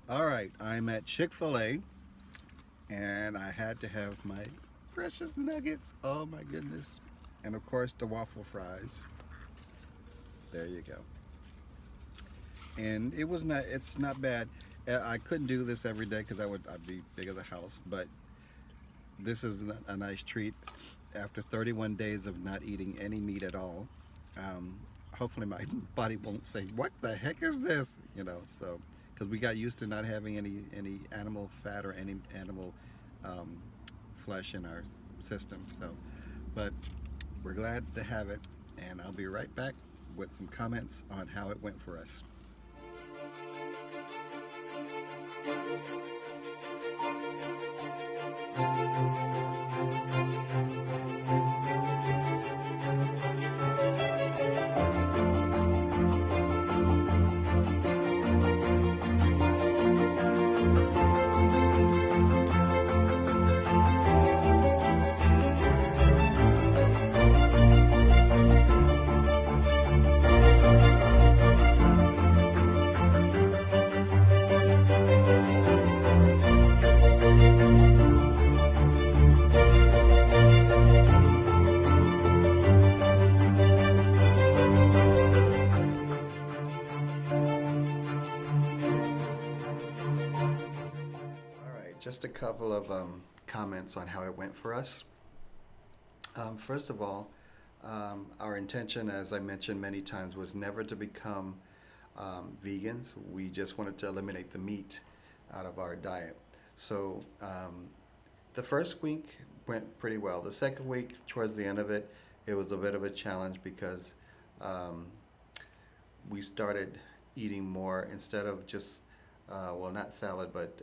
All right, I'm at Chick-fil-A and I had to have my precious nuggets. Oh my goodness. And of course the waffle fries. There you go. And it's not bad. I couldn't do this every day because I'd be big as a house, but this is a nice treat after 31 days of not eating any meat at all. Um, Hopefully my body won't say, "What the heck is this?" So because we got used to not having any animal fat or any animal um, flesh in our system. So, but we're glad to have it, and I'll be right back with some comments on how it went for us. All right, just a couple of comments on how it went for us. First of all, our intention, as I mentioned many times, was never to become vegans. We just wanted to eliminate the meat out of our diet. So the first week went pretty well. The second week, towards the end of it, it was a bit of a challenge because um, we started eating more instead of just well, not salad, but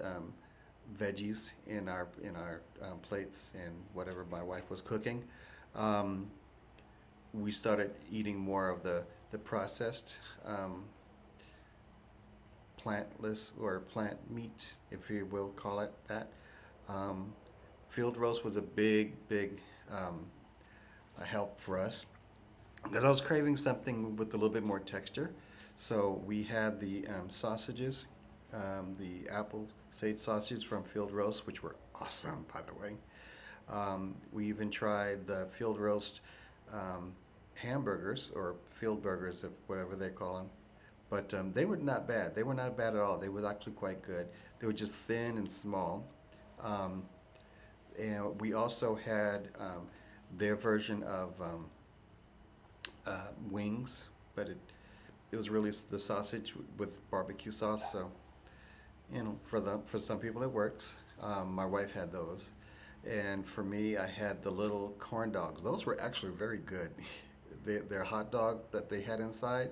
veggies in our plates and whatever my wife was cooking. Um, we started eating more of the processed plantless or plant meat, if you will call it that. Um, Field roast was a big um, a help for us because I was craving something with a little bit more texture. So we had the sausages, the apple sage sausages from Field Roast, which were awesome, by the way. We even tried the Field Roast um, hamburgers or field burgers, if whatever they call them. But they were not bad. They were not bad at all. They were actually quite good. They were just thin and small. Um, and we also had their version of wings, but it was really the sausage with barbecue sauce. So for some people it works. My wife had those, and for me, I had the little corn dogs. Those were actually very good. Their hot dog that they had inside,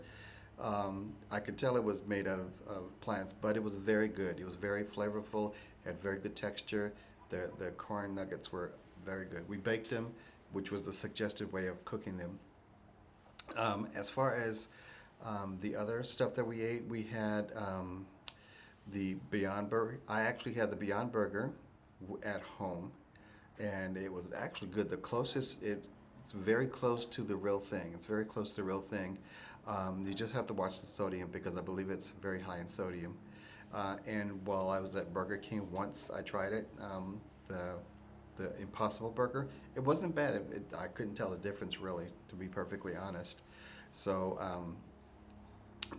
I could tell it was made out of plants, but it was very good. It was very flavorful, had very good texture. The corn nuggets were very good. We baked them, which was the suggested way of cooking them. As far as the other stuff that we ate, we had the Beyond Burger. I actually had the Beyond Burger at home, and it was actually good. It's very close to the real thing. It's very close to the real thing. You just have to watch the sodium because I believe it's very high in sodium. And while I was at Burger King once, I tried it. The the Impossible Burger. It wasn't bad. I couldn't tell the difference really, to be perfectly honest. So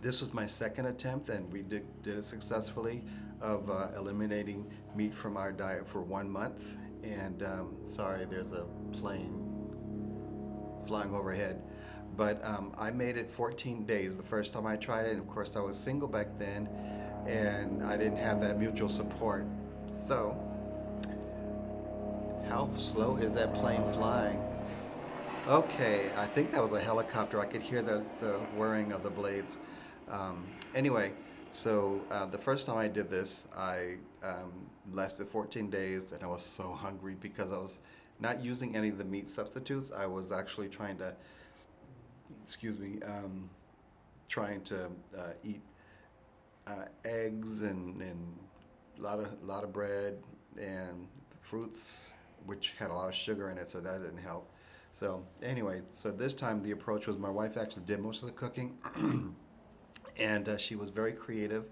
this was my second attempt, and we did it successfully of eliminating meat from our diet for 1 month. And sorry, there's a plane flying overhead. But I made it 14 days the first time I tried it. And of course, I was single back then, and I didn't have that mutual support. So, how slow is that plane flying? Okay, I think that was a helicopter. I could hear the whirring of the blades. Anyway, so the first time I did this, I lasted 14 days and I was so hungry because I was not using any of the meat substitutes. I was actually trying to, excuse me, trying to eat eggs and a lot of bread and fruits, which had a lot of sugar in it, so that didn't help. So anyway, so this time the approach was my wife actually did most of the cooking, and she was very creative.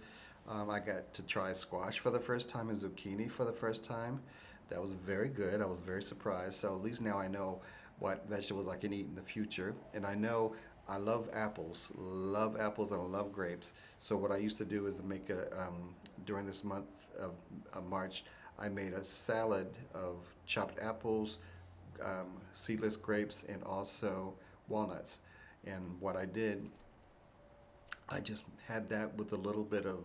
I got to try squash for the first time and zucchini for the first time. That was very good. I was very surprised. So at least now I know what vegetables I can eat in the future. And I know I love apples, and I love grapes. So what I used to do is make during this month of March, I made a salad of chopped apples, seedless grapes, and also walnuts. And what I did, I just had that with a little bit of,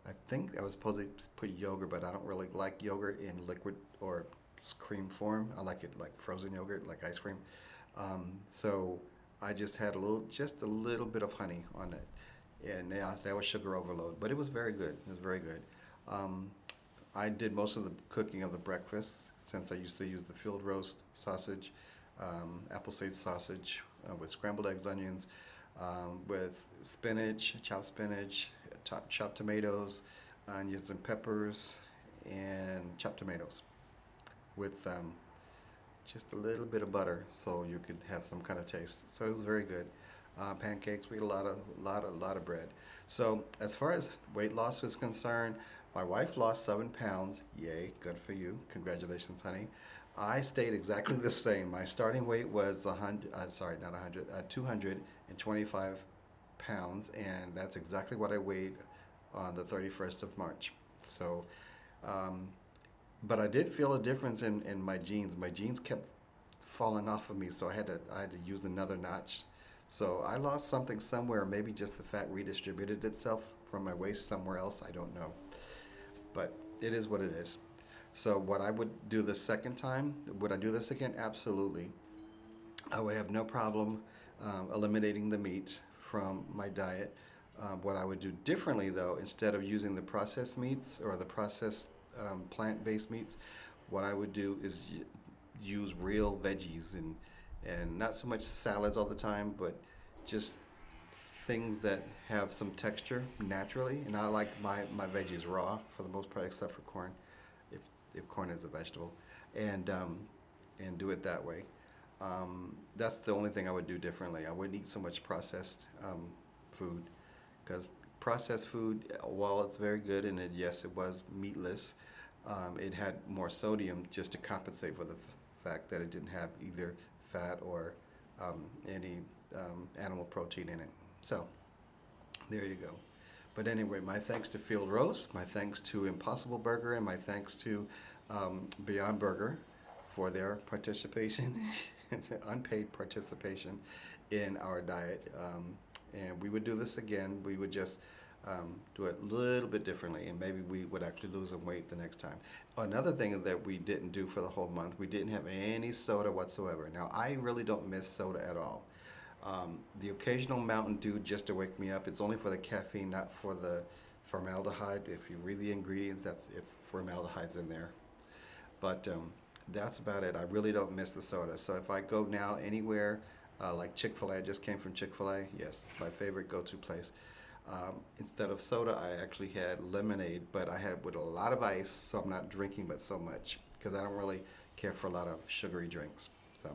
I think I was supposed to put yogurt, but I don't really like yogurt in liquid or cream form. I like it like frozen yogurt, like ice cream. So I just had just a little bit of honey on it. And yeah, that was sugar overload, but it was very good. It was very good. Um, I did most of the cooking of the breakfast since I used to use the field roast sausage, apple sage sausage with scrambled eggs, onions, with spinach, chopped tomatoes, onions and peppers, and chopped tomatoes with just a little bit of butter so you could have some kind of taste. So it was very good. Pancakes, we had a lot of bread. So as far as weight loss was concerned, my wife lost 7 pounds. Yay, good for you. Congratulations, honey. I stayed exactly the same. My starting weight was 100, sorry, not 100, 225 pounds, and that's exactly what I weighed on the 31st of March. So, um, but I did feel a difference in my jeans. My jeans kept falling off of me, so I had to use another notch. So I lost something somewhere. Maybe just the fat redistributed itself from my waist somewhere else. I don't know, but it is what it is. So what I would do the second time, would I do this again? Absolutely. I would have no problem eliminating the meat from my diet. What I would do differently, though, instead of using the processed meats or the processed plant-based meats, what I would do is use real veggies and not so much salads all the time, but just things that have some texture naturally. And I like my veggies raw for the most part, except for corn, if if corn is a vegetable, and do it that way. That's the only thing I would do differently. I wouldn't eat so much processed food, because processed food, while it's very good and yes, it was meatless, it had more sodium just to compensate for the fact that it didn't have either fat or any animal protein in it. So there you go. But anyway, my thanks to Field Roast, my thanks to Impossible Burger, and my thanks to Beyond Burger for their participation, unpaid participation in our diet. And we would do this again. We would just do it a little bit differently, and maybe we would actually lose some weight the next time. Another thing that we didn't do for the whole month, we didn't have any soda whatsoever. Now, I really don't miss soda at all. The occasional Mountain Dew just to wake me up. It's only for the caffeine, not for the formaldehyde. If you read the ingredients, it's formaldehyde's in there. But that's about it. I really don't miss the soda. So if I go now anywhere, like Chick-fil-A, I just came from Chick-fil-A. Yes, my favorite go-to place. Instead of soda, I actually had lemonade, but I had with a lot of ice, so I'm not drinking but so much because I don't really care for a lot of sugary drinks. So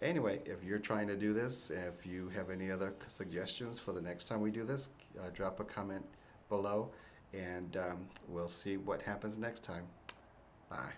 anyway, if you're trying to do this, if you have any other suggestions for the next time we do this, drop a comment below, and we'll see what happens next time. Bye.